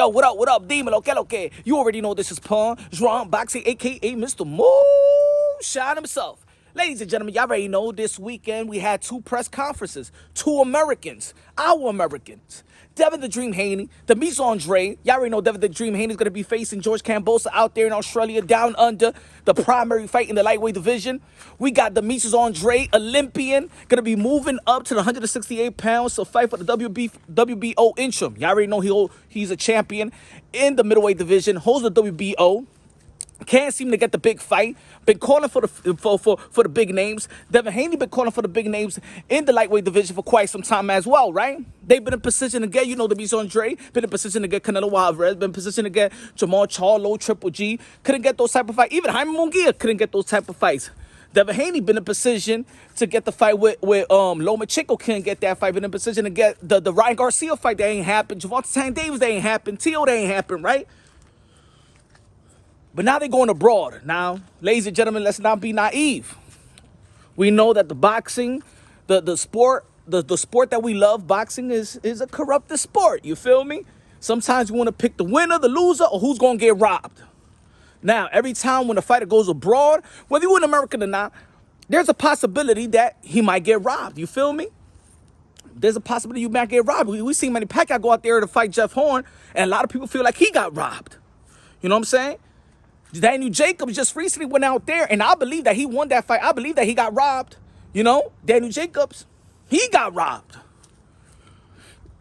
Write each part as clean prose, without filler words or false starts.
Yo, what up, Demon? Okay. You already know this is Pawn, Drum Boxing, a.k.a. Mr. Moonshine himself. Ladies and gentlemen, y'all already know this weekend we had 2 press conferences. 2 Americans, our Americans. Devin the Dream Haney, Demetrius Andrade. Y'all already know Devin the Dream Haney is going to be facing George Kambosos out there in Australia, down under the primary fight in the lightweight division. We got Demetrius Andrade, Olympian, going to be moving up to the 168 pounds to fight for the WBO interim. Y'all already know he's a champion in the middleweight division, holds the WBO. Can't seem to get the big fight. Been calling for the big names. Devin Haney been calling for the big names in the lightweight division for quite some time as well, right? They've been in position to get, Demetrius Andrade, been in position to get Canelo Alvarez, been in position to get Jamal Charlo, Triple G. Couldn't get those type of fights. Even Jaime Munguia couldn't get those type of fights. Devin Haney been in position to get the fight with Lomachenko, couldn't get that fight. Been in position to get the Ryan Garcia fight that ain't happened. Javante Tank Davis, that ain't happened. Tio, that ain't happened, right? But now they're going abroad. Now, ladies and gentlemen, let's not be naive. We know that the boxing, the sport that we love, boxing is a corrupted sport. You feel me? Sometimes you want to pick the winner, the loser, or who's going to get robbed. Now, every time when a fighter goes abroad, whether you're in America or not, there's a possibility that he might get robbed. You feel me? There's a possibility you might get robbed. We seen Manny Pacquiao go out there to fight Jeff Horn, and a lot of people feel like he got robbed. You know what I'm saying? Daniel Jacobs just recently went out there, and I believe that he won that fight. I believe that he got robbed. Daniel Jacobs, he got robbed.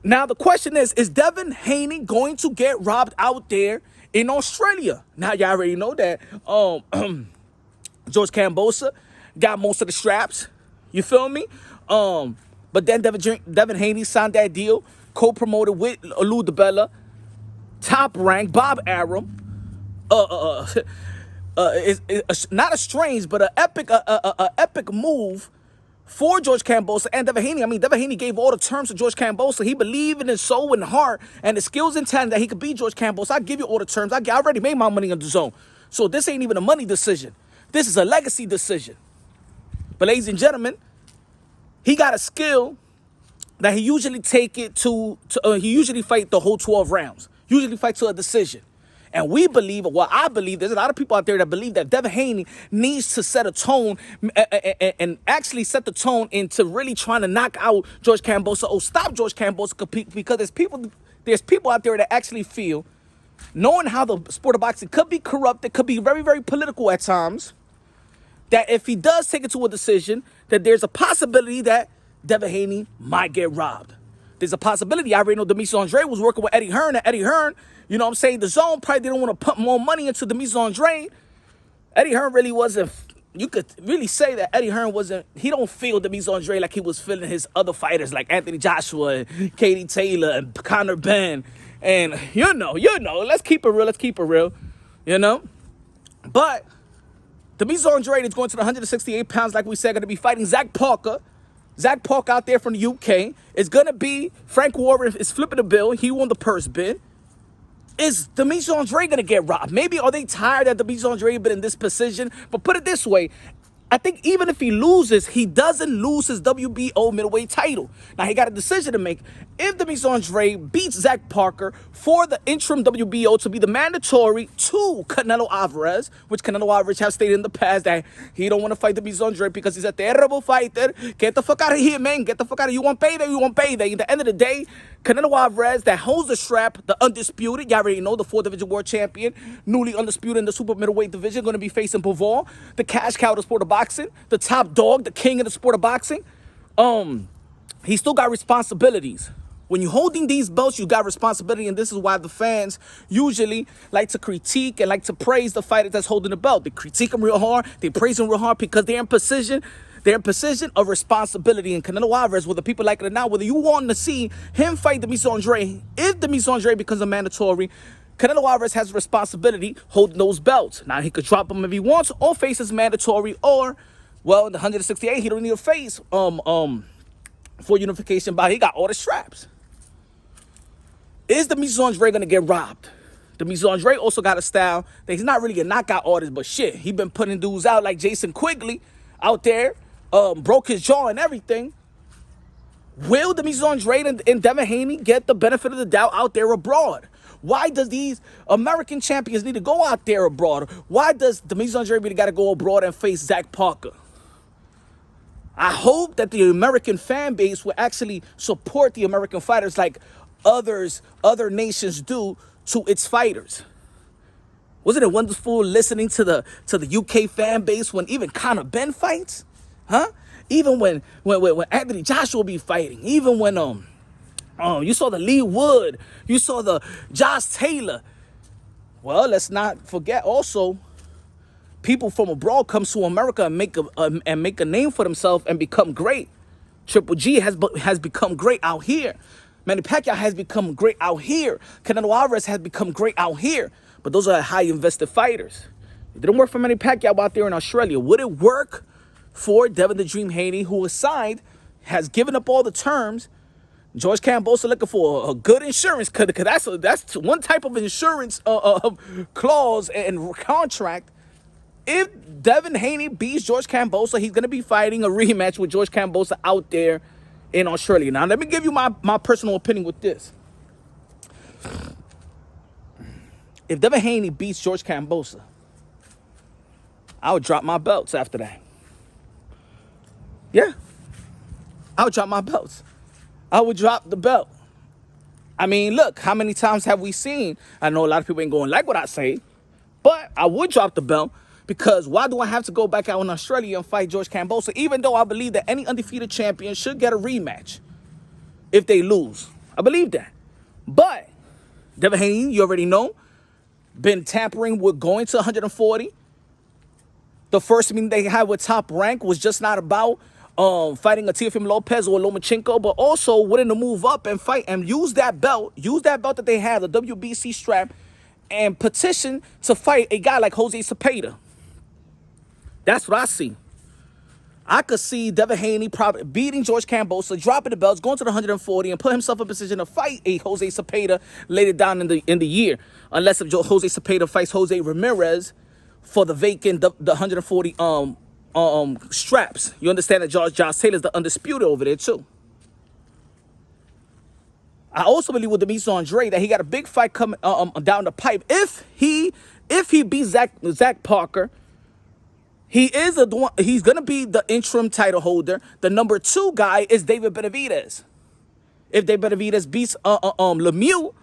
Now, the question is Devin Haney going to get robbed out there in Australia? Now, y'all already know that George Kambosos got most of the straps. You feel me? But then Devin Haney signed that deal, co-promoted with Lou DiBella, Top Rank, Bob Arum. It's not a strange, but an epic move for George Kambosos and Devin Haney. I mean, Devin Haney gave all the terms to George Kambosos. He believed in his soul and heart and his skills and talent that he could be George Kambosos. I give you all the terms. I already made my money on the zone. So this ain't even a money decision. This is a legacy decision. But ladies and gentlemen, he got a skill that he usually take it he usually fight the whole 12 rounds. Usually fight to a decision. And we believe, well, I believe, there's a lot of people out there that believe that Devin Haney needs to set a tone and actually set the tone into really trying to knock out George Kambosos or stop George Kambosos, because there's people out there that actually feel, knowing how the sport of boxing could be corrupted, could be very, very political at times, that if he does take it to a decision, that there's a possibility that Devin Haney might get robbed. There's a possibility. I already know Demetrius Andrade was working with Eddie Hearn, and Eddie Hearn, you know what I'm saying, the zone probably didn't want to pump more money into Demetrius Andrade. Eddie Hearn really wasn't, you could really say that Eddie Hearn wasn't, he don't feel Demetrius Andrade like he was feeling his other fighters like Anthony Joshua and Katie Taylor and Conor Benn. And you know, let's keep it real, But Demetrius Andrade is going to the 168 pounds, like we said, going to be fighting Zach Parker. Zach Parker out there from the UK. It's going to be Frank Warren is flipping the bill. He won the purse bid. Is Demetrius Andrade going to get robbed? Maybe are they tired that Demetrius Andrade been in this position? But put it this way, I think even if he loses, he doesn't lose his WBO middleweight title. Now, he got a decision to make. If Demetrius Andrade beats Zach Parker for the interim WBO to be the mandatory to Canelo Alvarez, which Canelo Alvarez has stated in the past that he don't want to fight Demetrius Andrade because he's a terrible fighter. Get the fuck out of here, man. Get the fuck out of here. You want payday? You want payday. At the end of the day, Canelo Alvarez, that holds the strap, the undisputed, y'all already know, the 4th division world champion, newly undisputed in the super middleweight division, going to be facing Bivol, the cash cow of the sport of boxing, the top dog, the king of the sport of boxing. He still got responsibilities. When you're holding these belts, you got responsibility, and this is why the fans usually like to critique and like to praise the fighter that's holding the belt. They critique him real hard, they praise him real hard because they're in position. They're in position of responsibility. And Canelo Alvarez, whether people like it or not, whether you want to see him fight Demetrius Andrade, if Demetrius Andrade becomes a mandatory, Canelo Alvarez has a responsibility holding those belts. Now, he could drop them if he wants or face his mandatory, or, well, in the 168, he don't need to face for unification bout. He got all the straps. Is Demetrius Andrade going to get robbed? Demetrius Andrade also got a style that he's not really a knockout artist, but shit, he been putting dudes out like Jason Quigley out there, broke his jaw and everything. Will Demetrius Andrade and Devin Haney get the benefit of the doubt out there abroad? Why does these American champions need to go out there abroad? Why does Demetrius Andrade got to go abroad and face Zach Parker? I hope that the American fan base will actually support the American fighters like other nations do to its fighters. Wasn't it wonderful listening to the UK fan base when even Conor Ben fights? Huh? Even when Anthony Joshua be fighting, even when you saw the Lee Wood, you saw the Josh Taylor. Well, let's not forget also, people from abroad come to America and make a name for themselves and become great. Triple G has become great out here. Manny Pacquiao has become great out here. Canelo Alvarez has become great out here. But those are high invested fighters. It didn't work for Manny Pacquiao out there in Australia. Would it work for Devin the Dream Haney, who was signed, has given up all the terms? George Kambosos looking for a good insurance, because that's one type of insurance clause and contract. If Devin Haney beats George Kambosos, he's going to be fighting a rematch with George Kambosos out there in Australia. Now, let me give you my personal opinion with this. If Devin Haney beats George Kambosos, I would drop my belts after that. Yeah. I would drop my belts. I would drop the belt. I mean, look, how many times have we seen? I know a lot of people ain't going to like what I say, but I would drop the belt, because why do I have to go back out in Australia and fight George Kambosos, even though I believe that any undefeated champion should get a rematch if they lose? I believe that. But Devin Haney, you already know, been tampering with going to 140. The first meeting they had with Top Rank was just not about fighting a Teofimo Lopez or a Lomachenko, but also willing to move up and fight and use that belt that they have, the WBC strap, and petition to fight a guy like Jose Cepeda. That's what I see. I could see Devin Haney probably beating George Kambosos, dropping the belts, going to the 140, and put himself in a position to fight a Jose Cepeda later down in the year. Unless if Jose Cepeda fights Jose Ramirez for the vacant the 140 straps. You understand that Josh Taylor's the undisputed over there too. I also believe with Demetrius Andrade that he got a big fight coming down the pipe. If he beats Zach Parker, he's going to be the interim title holder. The number 2 guy is David Benavidez. If David Benavidez beats Lemieux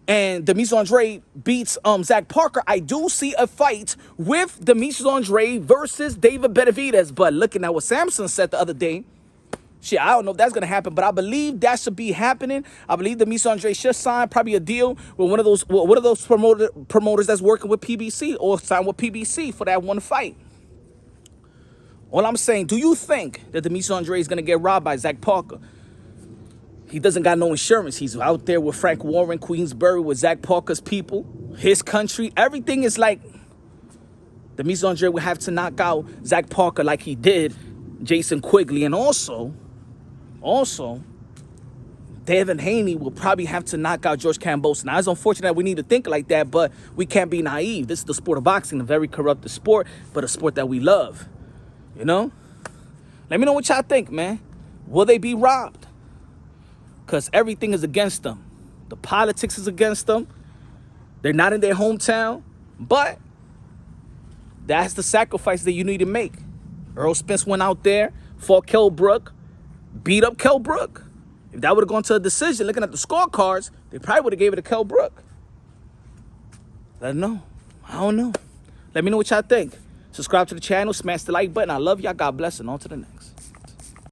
and Demetrius Andrade beats Zach Parker, I do see a fight with Demetrius Andrade versus David Benavidez. But looking at what Samson said the other day, shit, I don't know if that's going to happen, but I believe that should be happening. I believe Demetrius Andrade should sign probably a deal with one of those promoters that's working with PBC, or sign with PBC for that one fight. All I'm saying, do you think that Demetrius Andrade is going to get robbed by Zach Parker? He doesn't got no insurance. He's out there with Frank Warren, Queensbury, with Zach Parker's people, his country. Everything is like Demetrius Andrade would have to knock out Zach Parker like he did Jason Quigley. And also, Devin Haney will probably have to knock out George Kambosos. Now, it's unfortunate that we need to think like that, but we can't be naive. This is the sport of boxing, a very corrupted sport, but a sport that we love. You know? Let me know what y'all think, man. Will they be robbed? Because everything is against them. The politics is against them. They're not in their hometown. But that's the sacrifice that you need to make. Earl Spence went out there, fought Kell Brook, beat up Kell Brook. If that would have gone to a decision, looking at the scorecards, they probably would have gave it to Kell Brook. Let them know. I don't know. Let me know what y'all think. Subscribe to the channel, smash the like button. I love y'all. God bless, and on to the next.